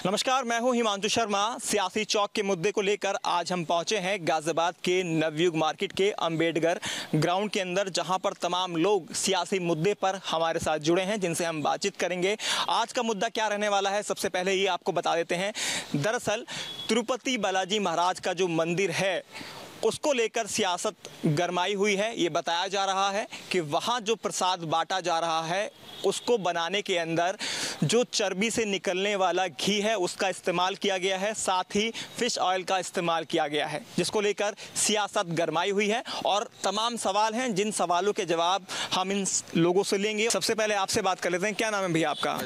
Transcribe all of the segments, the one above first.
नमस्कार, मैं हूं हिमांशु शर्मा। सियासी चौक के मुद्दे को लेकर आज हम पहुंचे हैं गाजियाबाद के नवयुग मार्केट के अंबेडकर ग्राउंड के अंदर, जहां पर तमाम लोग सियासी मुद्दे पर हमारे साथ जुड़े हैं, जिनसे हम बातचीत करेंगे। आज का मुद्दा क्या रहने वाला है, सबसे पहले ये आपको बता देते हैं। दरअसल तिरुपति बालाजी महाराज का जो मंदिर है उसको लेकर सियासत गरमाई हुई है। ये बताया जा रहा है कि वहाँ जो प्रसाद बांटा जा रहा है उसको बनाने के अंदर जो चर्बी से निकलने वाला घी है उसका इस्तेमाल किया गया है, साथ ही फिश ऑयल का इस्तेमाल किया गया है, जिसको लेकर सियासत गरमाई हुई है। और तमाम सवाल हैं, जिन सवालों के जवाब हम इन लोगों से लेंगे। सबसे पहले आपसे बात कर लेते हैं। क्या नाम है भैया आपका?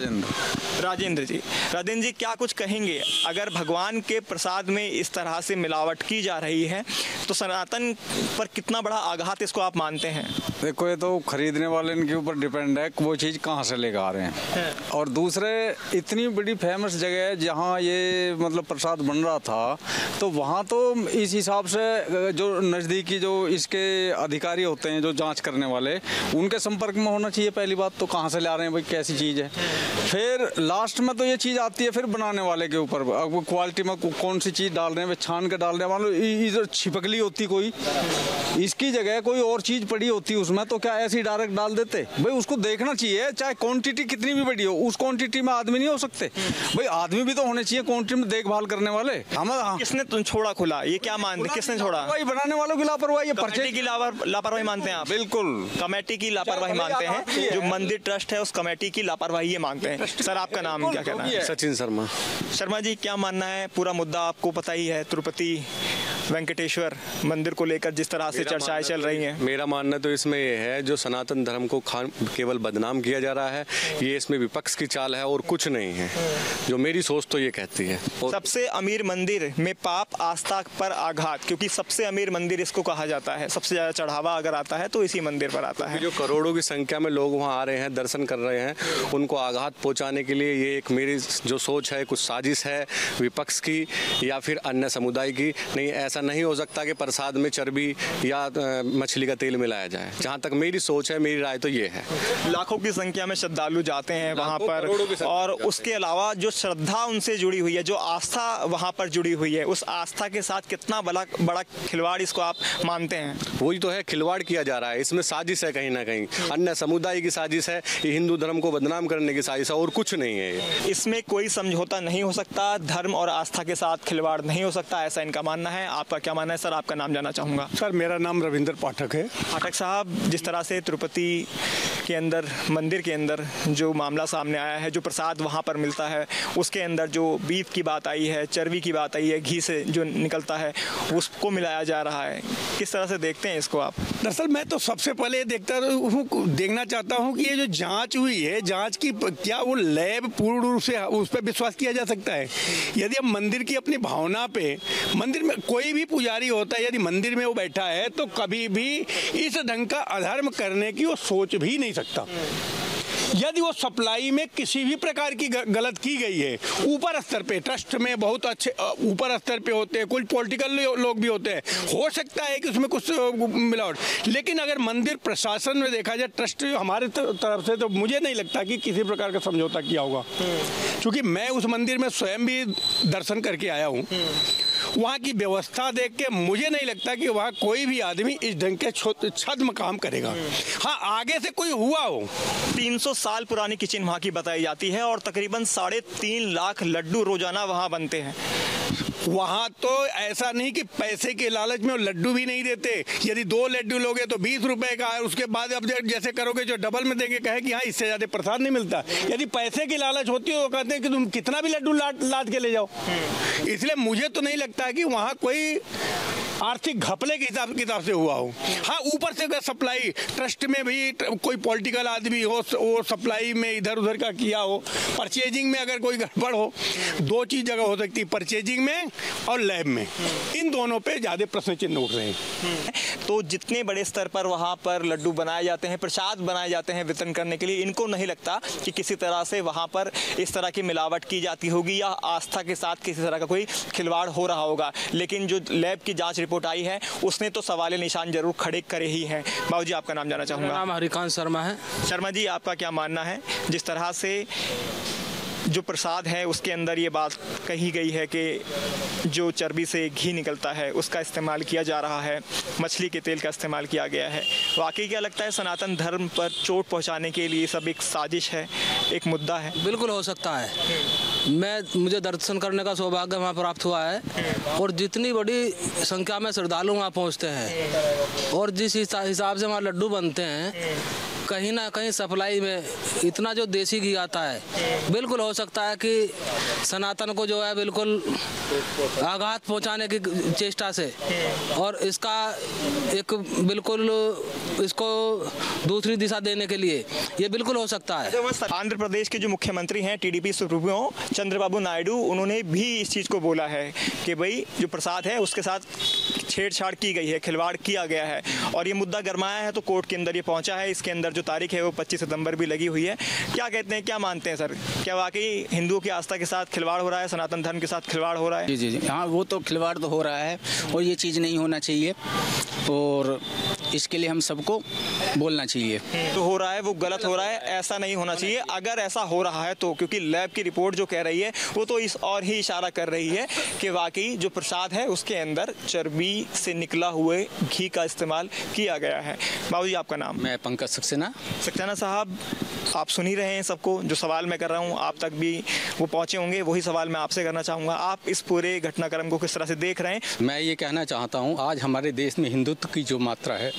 राजेंद्र जी। राजेंद्र जी, क्या कुछ कहेंगे अगर भगवान के प्रसाद में इस तरह से मिलावट की जा रही है तो सनातन पर कितना बड़ा आघात इसको आप मानते हैं? देखो, ये तो खरीदने वाले के ऊपर डिपेंड है कि वो चीज़ कहाँ से लेकर आ रहे हैं। और दूसरे, इतनी बड़ी फेमस जगह है जहाँ ये मतलब प्रसाद बन रहा था, तो वहाँ तो इस हिसाब से जो नज़दीकी जो इसके अधिकारी होते हैं, जो जांच करने वाले, उनके संपर्क में होना चाहिए। पहली बात तो कहाँ से ला रहे हैं भाई, कैसी चीज़ है। फिर लास्ट में तो ये चीज़ आती है फिर बनाने वाले के ऊपर, अब क्वालिटी में कौन सी चीज़ डाल रहे हैं, छान के डाल रहे हैं। मान लो इधर छिपकली होती कोई, इसकी जगह कोई और चीज़ पड़ी होती उसमें, तो क्या ऐसी डायरेक्ट डाल देते? भाई उसको देखना चाहिए, चाहे क्वांटिटी कितनी भी बड़ी हो, उस क्वांटिटी में आदमी नहीं हो सकते। भाई आदमी भी तो होने चाहिए क्वांटिटी में देखभाल करने वाले। हम किसने तुम छोड़ा खुला, ये क्या मानते, किसने छोड़ा? वही बनाने वालों की लापरवाही, कमेटी की लापरवाही मानते हैं आप? बिल्कुल, कमेटी की लापरवाही मानते हैं। जो मंदिर ट्रस्ट है उस कमेटी की लापरवाही ये मानते हैं। सर, आपका नाम क्या कहना है? सचिन शर्मा। शर्मा जी, क्या मानना है? पूरा मुद्दा आपको पता ही है, तिरुपति वेंकटेश्वर मंदिर को लेकर जिस तरह से चर्चाएं चल रही हैं। मेरा मानना तो इसमें ये है, जो सनातन धर्म को केवल बदनाम किया जा रहा है, ये इसमें विपक्ष की चाल है और कुछ नहीं है, जो मेरी सोच तो ये कहती है। सबसे अमीर मंदिर में पाप आस्था पर आघात, क्योंकि सबसे अमीर मंदिर इसको कहा जाता है। सबसे ज़्यादा चढ़ावा अगर आता है तो इसी मंदिर पर आता है। जो करोड़ों की संख्या में लोग वहाँ आ रहे हैं, दर्शन कर रहे हैं, उनको आघात पहुँचाने के लिए ये एक मेरी जो सोच है, कुछ साजिश है विपक्ष की या फिर अन्य समुदाय की। नहीं, ऐसा नहीं हो सकता कि प्रसाद में चर्बी या मछली का तेल मिलाया जाए। जहाँ तक मेरी सोच है, मेरी राय तो ये है। लाखों की संख्या में श्रद्धालु जाते हैं वहाँ पर, और उसके अलावा जो श्रद्धा उनसे जुड़ी हुई है, जो आस्था वहाँ पर जुड़ी हुई है, उस आस्था के साथ कितना बड़ा खिलवाड़ इसको आप मानते हैं? वही तो है, खिलवाड़ किया जा रहा है। इसमें साजिश है, कहीं ना कहीं अन्य समुदाय की साजिश है, ये हिंदू धर्म को बदनाम करने की साजिश है और कुछ नहीं है। इसमें कोई समझौता नहीं हो सकता, धर्म और आस्था के साथ खिलवाड़ नहीं हो सकता, ऐसा इनका मानना है। आपका क्या मानना है? सर, आपका नाम जानना चाहूँगा। सर, मेरा नाम रविंद्र पाठक है। पाठक साहब, जिस तरह से तिरुपति के अंदर, मंदिर के अंदर जो मामला सामने आया है, जो प्रसाद वहाँ पर मिलता है, उसके अंदर जो बीफ की बात आई है, चर्बी की बात आई है, घी से जो निकलता है उसको मिलाया जा रहा है, किस तरह से देखते हैं इसको आप? दरअसल मैं तो सबसे पहले देखना चाहता हूँ कि ये जो जांच हुई है, जांच की क्या वो लैब पूर्ण रूप से उस पर विश्वास किया जा सकता है? यदि हम मंदिर की अपनी भावना पे, मंदिर में कोई भी पुजारी होता है, यदि मंदिर में वो बैठा है तो कभी भी इस ढंग का अधर्म करने की वो सोच भी नहीं सकता। यदि वो सप्लाई में किसी भी प्रकार की गलत की गई है, ऊपर स्तर पे, ट्रस्ट में बहुत अच्छे ऊपर स्तर पे होते हैं, कुछ पॉलिटिकल लोग भी होते हैं, हो सकता है कि उसमें कुछ मिलावट। लेकिन अगर मंदिर प्रशासन में देखा जाए, ट्रस्ट हमारे तरफ से, तो मुझे नहीं लगता कि किसी प्रकार का समझौता किया होगा, क्योंकि मैं उस मंदिर में स्वयं भी दर्शन करके आया हूँ। वहाँ की व्यवस्था देख के मुझे नहीं लगता कि वहाँ कोई भी आदमी इस ढंग के छद्म काम करेगा। हाँ, आगे से कोई हुआ हो। 300 साल पुरानी किचन वहाँ की बताई जाती है और तकरीबन 3.5 लाख लड्डू रोजाना वहाँ बनते हैं। वहाँ तो ऐसा नहीं कि पैसे के लालच में लड्डू भी नहीं देते। यदि 2 लड्डू लोगे तो 20 रुपए का है, उसके बाद अब जैसे करोगे जो डबल में देंगे, कहे कि हाँ इससे ज़्यादा प्रसाद नहीं मिलता। यदि पैसे की लालच होती है तो कहते हैं कि तुम कितना भी लड्डू लाद के ले जाओ। इसलिए मुझे तो नहीं लगता कि वहाँ कोई आर्थिक घपले के हिसाब किताब से हुआ हो। हाँ, ऊपर से अगर सप्लाई ट्रस्ट में भी कोई पॉलिटिकल आदमी हो, वो सप्लाई में इधर उधर का किया हो, परचेजिंग में अगर कोई गड़बड़ हो, 2 चीज़ जगह हो सकती है, परचेजिंग में और लैब में। इन दोनों पे ज़्यादा प्रश्न चिन्ह उठ रहे हैं। तो जितने बड़े स्तर पर वहाँ पर लड्डू बनाए जाते हैं, प्रसाद बनाए जाते हैं वितरण करने के लिए, इनको नहीं लगता कि किसी तरह से वहाँ पर इस तरह की मिलावट की जाती होगी या आस्था के साथ किसी तरह का कोई खिलवाड़ हो रहा होगा। लेकिन जो लैब की जाँच रिपोर्ट आई है उसने तो सवाल निशान जरूर खड़े करे ही हैं। बाबू जी, आपका नाम जानना चाहूँगा। नाम हरिकांत शर्मा है। शर्मा जी, आपका क्या मानना है, जिस तरह से जो प्रसाद है उसके अंदर ये बात कही गई है कि जो चर्बी से घी निकलता है उसका इस्तेमाल किया जा रहा है, मछली के तेल का इस्तेमाल किया गया है। वाकई क्या लगता है सनातन धर्म पर चोट पहुंचाने के लिए सब एक साजिश है, एक मुद्दा है? बिल्कुल हो सकता है। मुझे दर्शन करने का सौभाग्य वहाँ प्राप्त हुआ है और जितनी बड़ी संख्या में श्रद्धालु वहाँ पहुँचते हैं और जिस हिसाब से वहाँ लड्डू बनते हैं, कहीं ना कहीं सप्लाई में इतना जो देसी घी आता है, बिल्कुल हो सकता है कि सनातन को जो है बिल्कुल आघात पहुंचाने की चेष्टा से और इसका एक बिल्कुल इसको दूसरी दिशा देने के लिए ये बिल्कुल हो सकता है। आंध्र प्रदेश के जो मुख्यमंत्री हैं टीडीपी सुप्रीमो चंद्रबाबू नायडू, उन्होंने भी इस चीज़ को बोला है कि भाई जो प्रसाद है उसके साथ छेड़छाड़ की गई है, खिलवाड़ किया गया है और ये मुद्दा गरमाया है तो कोर्ट के अंदर ये पहुंचा है। इसके अंदर जो तारीख है वो 25 सितंबर भी लगी हुई है। क्या कहते हैं, क्या मानते हैं सर, क्या वाकई हिंदुओं की आस्था के साथ खिलवाड़ हो रहा है, सनातन धर्म के साथ खिलवाड़ हो रहा है? जी, हाँ, वो तो खिलवाड़ तो हो रहा है और ये चीज़ नहीं होना चाहिए और इसके लिए हम सबको बोलना चाहिए। तो हो रहा है वो गलत हो रहा है, ऐसा नहीं होना चाहिए। अगर ऐसा हो रहा है तो क्योंकि लैब की रिपोर्ट जो कह रही है वो तो इस और ही इशारा कर रही है कि वाकई जो प्रसाद है उसके अंदर चर्बी से निकला हुए घी का इस्तेमाल किया गया है। बाबूजी आपका नाम? मैं पंकज सक्सेना। सक्सेना साहब, आप सुन ही रहे हैं सबको, जो सवाल मैं कर रहा हूँ आप तक भी वो पहुँचे होंगे, वही सवाल मैं आपसे करना चाहूँगा। आप इस पूरे घटनाक्रम को किस तरह से देख रहे हैं? मैं ये कहना चाहता हूँ, आज हमारे देश में हिंदुत्व की जो मात्रा है,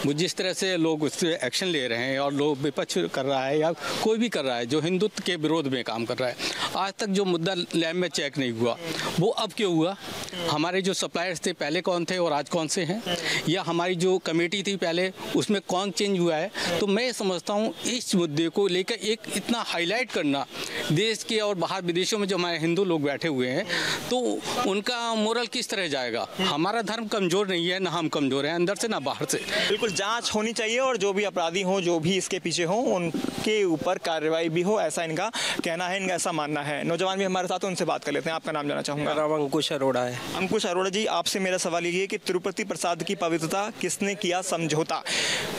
वो जिस तरह से लोग उस पर एक्शन ले रहे हैं और लोग विपक्ष कर रहा है या कोई भी कर रहा है जो हिंदुत्व के विरोध में काम कर रहा है, आज तक जो मुद्दा लैब में चेक नहीं हुआ वो अब क्यों हुआ? हमारे जो सप्लायर्स थे पहले कौन थे और आज कौन से हैं, या हमारी जो कमेटी थी पहले उसमें कौन चेंज हुआ है? तो मैं समझता हूँ इस मुद्दे को लेकर एक इतना हाईलाइट करना, देश के और बाहर विदेशों में जो हमारे हिंदू लोग बैठे हुए हैं तो उनका मोरल किस तरह जाएगा? हमारा धर्म कमज़ोर नहीं है, ना हम कमज़ोर हैं अंदर से ना बाहर से। बिल्कुल जांच होनी चाहिए और जो भी अपराधी हों, जो भी इसके पीछे हों, उनके ऊपर कार्रवाई भी हो, ऐसा इनका कहना है, इनका ऐसा मानना है। नौजवान भी हमारे साथ, उनसे बात कर लेते हैं। आपका नाम जानना चाहूँगा? अंकुश अरोड़ा है। अंकुश अरोड़ा जी, आपसे मेरा सवाल ये है कि तिरुपति प्रसाद की पवित्रता किसने किया समझौता?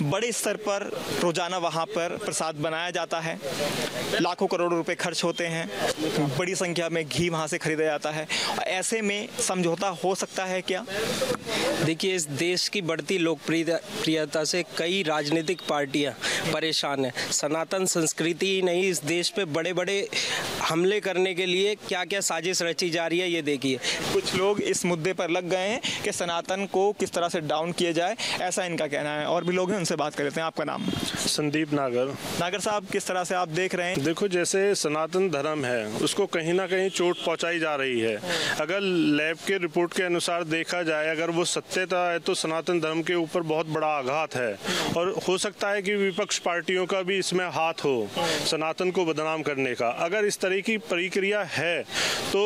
बड़े स्तर पर रोजाना वहाँ पर प्रसाद बनाया जाता है, लाखों करोड़ों रुपए खर्च होते हैं, बड़ी संख्या में घी वहाँ से खरीदा जाता है, ऐसे में समझौता हो सकता है क्या? देखिए, इस देश की बढ़ती लोकप्रियता से कई राजनीतिक पार्टियां परेशान हैं। सनातन संस्कृति ही नहीं, इस देश पे बड़े बड़े हमले करने के लिए क्या क्या साजिश रची जा रही है ये देखिए। कुछ लोग इस मुद्दे पर लग गए हैं कि सनातन को किस तरह से डाउन किया जाए, ऐसा इनका कहना है। और भी लोग हैं, उनसे बात कर लेते हैं। आपका नाम? संदीप नागर। नागर साहब, किस तरह से आप देख रहे हैं? देखो, जैसे सनातन धर्म है उसको कहीं ना कहीं चोट पहुंचाई जा रही है। अगर लैब के रिपोर्ट के अनुसार देखा जाए, अगर वो सत्यता है तो सनातन धर्म के ऊपर बहुत बड़ा आघात है और हो सकता है कि विपक्ष पार्टियों का भी इसमें हाथ हो सनातन को बदनाम करने का। अगर इस तरह की प्रक्रिया है तो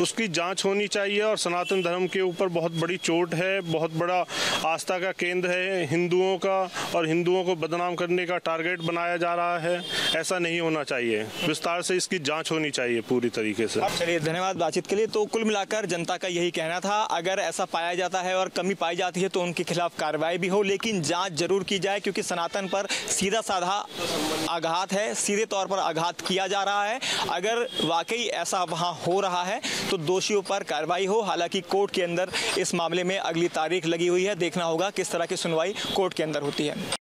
उसकी जांच होनी चाहिए और सनातन धर्म के ऊपर बहुत बड़ी चोट है, बहुत बड़ा आस्था का केंद्र है हिंदुओं का और हिंदुओं को बदनाम करने का टारगेट बनाया जा रहा है। ऐसा नहीं होना चाहिए, विस्तार से इसकी जांच होनी चाहिए पूरी तरीके से। चलिए, धन्यवाद बातचीत के लिए। तो कुल मिलाकर जनता का यही कहना था, अगर ऐसा पाया जाता है और कमी पाई जाती है तो उनके खिलाफ कार्रवाई भी हो, लेकिन जांच जरूर की जाए, क्योंकि सनातन पर सीधा साधा आघात है, सीधे तौर पर आघात किया जा रहा है। अगर वाकई ऐसा वहां हो रहा है तो दोषियों पर कार्रवाई हो। हालांकि कोर्ट के अंदर इस मामले में अगली तारीख लगी हुई है, देखना होगा किस तरह की सुनवाई कोर्ट के अंदर होती है।